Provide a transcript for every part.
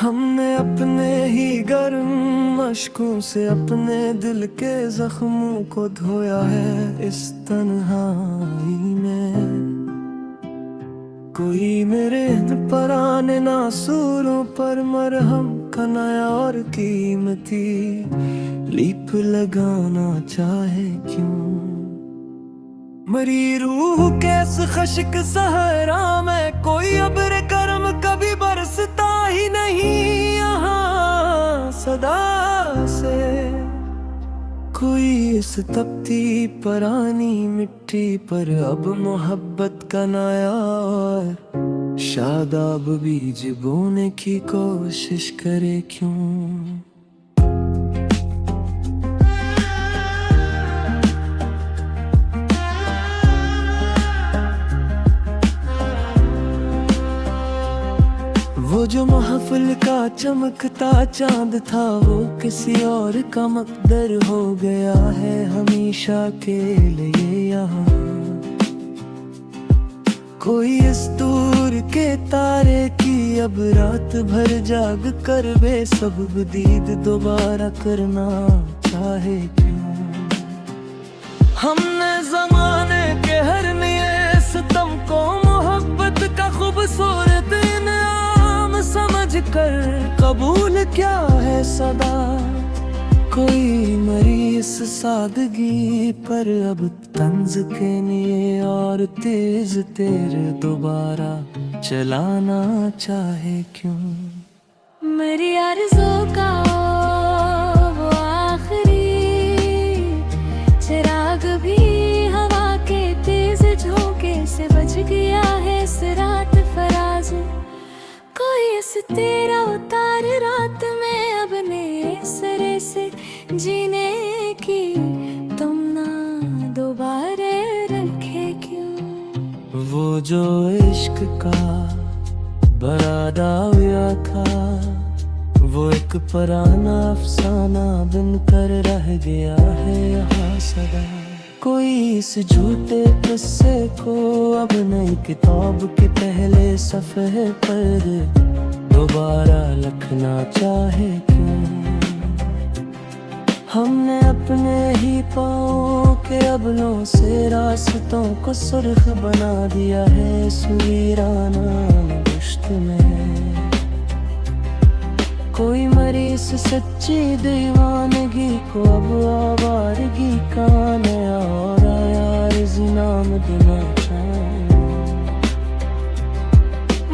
हमने अपने ही गर्म अश्कों से अपने दिल के जख्मों को धोया है इस तन्हाई में। कोई मेरे पुराने नासूरों पर मरहम का नया और कीमती लीप लगाना चाहे क्यों। मरी रूह के इस खश्क सहरा में कोई अब्र करम कभी बरसता ही नहीं यहाँ सदा से। कोई इस तपती पुरानी मिट्टी पर अब मोहब्बत का नया और शादाब बीज बोने की कोशिश करे क्यों। वो जो महफिल का चमकता चांद था वो किसी और का मकदर हो गया है हमेशा के लिए यहाँ। कोई इस दूर के तारे की अब रात भर जाग कर बेसब्ब दीद दोबारा करना चाहे क्यों। हमने ज़माने के हर नए सितम को मोहब्बत का खूबसूरत समझ कर कबूल क्या है सदा। कोई मरी इस सादगी पर अब तंज के लिए और तेज तेरे दोबारा चलाना चाहे क्यों। मेरी आरज़ू का वो आखिरी चिराग भी हवा के तेज झोंके से बच गया है इस रात फराज। कोई इस तेरा उतार रात में अब नए सिरे से जीने की तुम ना दोबारा रखे क्यों। वो जो इश्क का बरादाविया था वो एक पुराना अफसाना बनकर रह गया है यहाँ सदा। कोई इस झूठे किस्से को अब नई किताब के पहले सफ़े पर दोबारा लिखना चाहे क्यों। हमने अपने ही पाँव के अबलों से रास्तों को सुर्ख बना दिया है इस वीराना दुश्त में। कोई मरीज सच्ची दीवानगी को अब आवारगी का नया और आया नाम देना चाहे।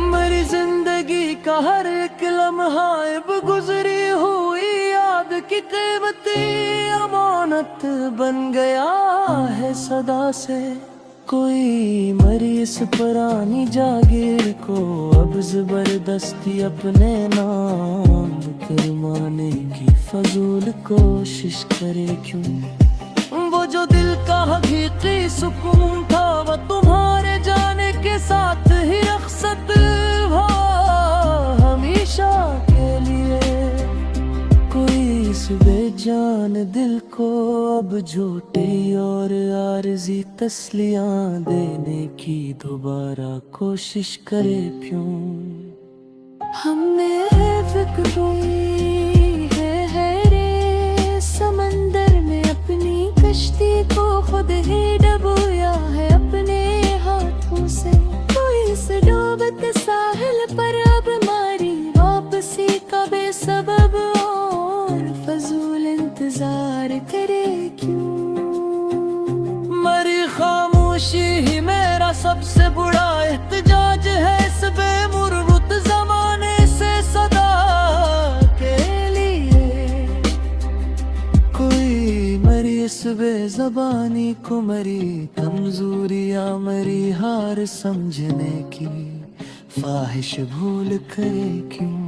मरी जिंदगी का हर एक लम्हा अब गुजरी हुई याद की कीमती अमानत बन गया है सदा से। कोई मरी इस पुरानी जागीर को अब जबरदस्ती अपने नाम करवाने की फजूल कोशिश करे क्यों। वो जो दिल का हकीकी सुकून था वो तुम्हारे जाने के साथ ही रखसत हुआ हमेशा के लिए। कोई इस बेजान दिल को अब झूठी और आरज़ी तस्लियां देने की दोबारा कोशिश करे क्यों। हमने फिक्र कोई है रे समंदर में अपनी कश्ती को खुद ही डबोया है अपने हाथों से। कोई इस डूबते साहिल पर अब मारी वापसी का बेसबब और फजूल इंतजार करे क्यों। मरी खामोशी ही मेरा सबसे बुरा एहतजाज है इस बेमुरबुत जमाने से सदा के लिए। कोई मरी इस बेज़बानी को मरी कमजोरियां मरी हार समझने की ख्वाहिश भूल करे क्यों।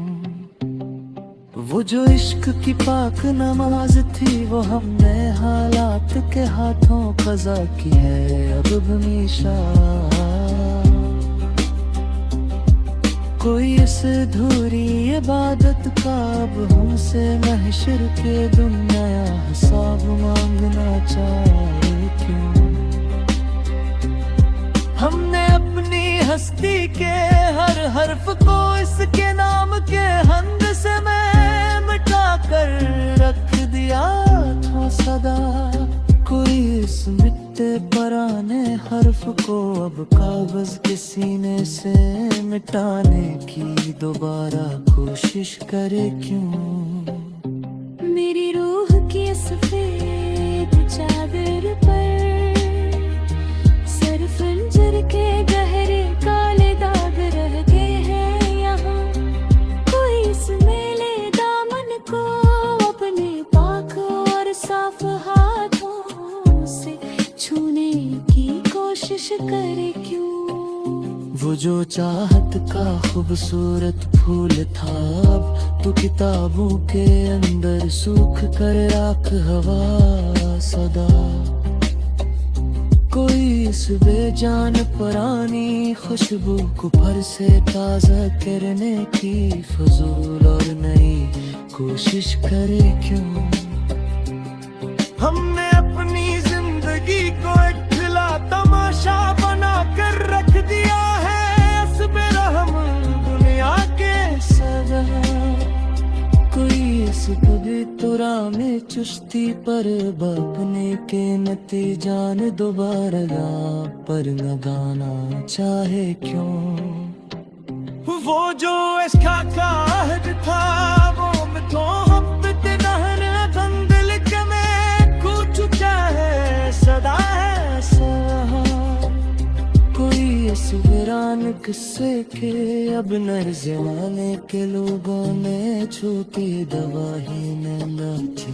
वो जो इश्क की पाक नमाज थी वो हमने हालात के हाथों कज़ा की है अब हमेशा। कोई इस अधूरी इबादत का अब हमसे महशर के दिन नया हिसाब मांगना चाहे क्यों। हमने अपनी हस्ती के हर हर्फ को इसके नाम के हंद से मैं मिटा कर रख दिया था सदा। कोई इस मिटते पुराने हर्फ को अब कागज के सीने से मिटाने की दोबारा कोशिश करे क्यों। मेरी रूह की सफेद चादर पर सरफंजर के गहरे काले दाग रह गए हैं यहाँ। कोई इस मेले दामन को अपने पाक और साफ हाथों से छूने की कोशिश करे क्यों। वो जो चाहत का खूबसूरत फूल था अब तो किताबों के अंदर सूख कर राख हवा सदा। कोई इस बेजान पुरानी खुशबू को फिर से ताजा करने की फजूल और नई कोशिश करे क्यों। हमने अपनी जिंदगी को एक खिला तमाशा बना कर रख दिया है असबे रहम दुनिया के सदा। कोई इस पवित्र में चुस्ती पर बपने के नतीजान दोबारा पर न गाना चाहे क्यों। वो जो इसका कहद था वो मैं तो हफ्ते नहर धंधल के में कुछ है सदा है सहा। कोई इस वीरान किस्से के अब नर जमाने के लोगों ने छू के दवा ही न थी।